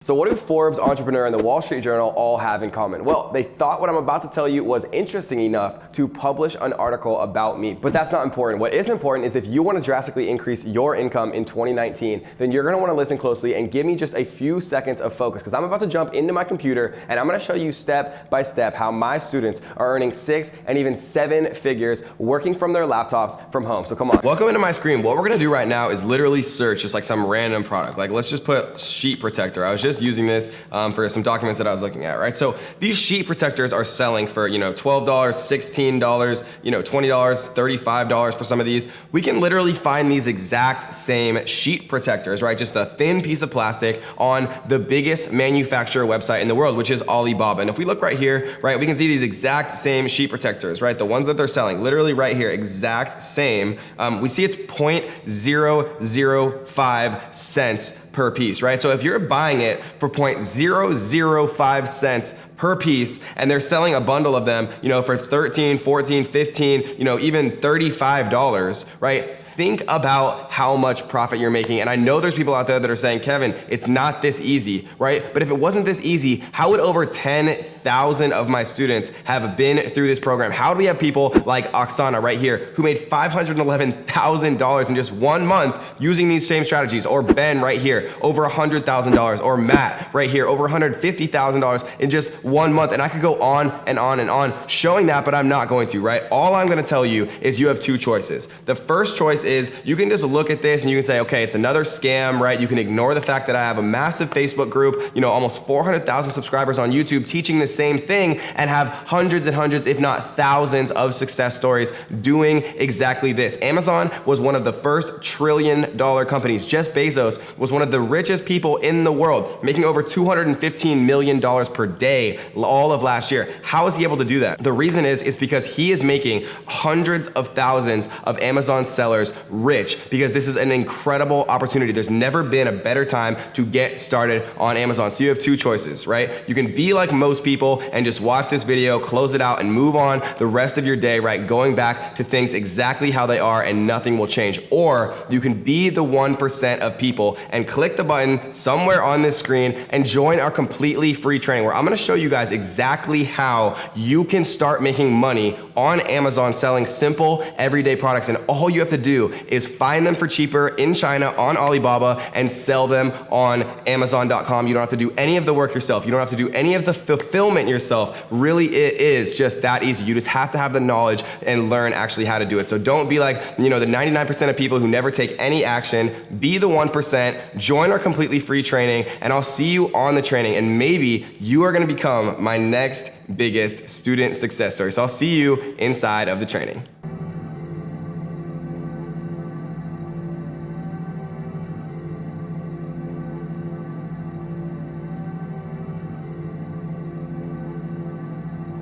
So what do Forbes, Entrepreneur, and the Wall Street Journal all have in common? Well, they thought what I'm about to tell you was interesting enough to publish an article about me. But that's not important. What is important is if you want to drastically increase your income in 2019, then you're going to want to listen closely and give me just a few seconds of focus, because I'm about to jump into my computer and I'm going to show you step by step how my students are earning 6 and even 7 figures working from their laptops from home. So come on. Welcome into my screen. What we're going to do right now is literally search just like some random product. Like let's just put sheet protector. I was just using this for some documents that I was looking at, right? So these sheet protectors are selling for, $12, $16, $20, $35 for some of these. We can literally find these exact same sheet protectors, right? Just a thin piece of plastic on the biggest manufacturer website in the world, which is Alibaba. And if we look right here, right, we can see these exact same sheet protectors, right? The ones that they're selling, literally right here, exact same. We see it's 0.005 cents per piece, right? So if you're buying it for 0.005 cents per piece and they're selling a bundle of them, for $13, $14, $15, even $35, right? Think about how much profit you're making. And I know there's people out there that are saying, Kevin, it's not this easy, right? But if it wasn't this easy, how would over 10,000 of my students have been through this program? How do we have people like Oksana right here who made $511,000 in just 1 month using these same strategies? Or Ben right here, over $100,000. Or Matt right here, over $150,000 in just 1 month. And I could go on and on and on showing that, but I'm not going to, right? All I'm gonna tell you is you have 2 choices. The first choice is you can just look at this and you can say, okay, it's another scam, right? You can ignore the fact that I have a massive Facebook group, almost 400,000 subscribers on YouTube teaching the same thing and have hundreds and hundreds, if not thousands of success stories doing exactly this. Amazon was one of the first $1 trillion companies. Jeff Bezos was one of the richest people in the world, making over $215 million per day all of last year. How is he able to do that? The reason is because he is making hundreds of thousands of Amazon sellers rich, because this is an incredible opportunity. There's never been a better time to get started on Amazon. So you have 2 choices, right? You can be like most people and just watch this video, close it out, and move on the rest of your day, right? Going back to things exactly how they are and nothing will change. Or you can be the 1% of people and click the button somewhere on this screen and join our completely free training where I'm gonna show you guys exactly how you can start making money on Amazon selling simple everyday products. And all you have to do is find them for cheaper in China on Alibaba and sell them on Amazon.com. You don't have to do any of the work yourself. You don't have to do any of the fulfillment yourself. Really, it is just that easy. You just have to have the knowledge and learn actually how to do it. So don't be like, the 99% of people who never take any action. Be the 1%, join our completely free training, and I'll see you on the training. And maybe you are gonna become my next biggest student success story. So I'll see you inside of the training.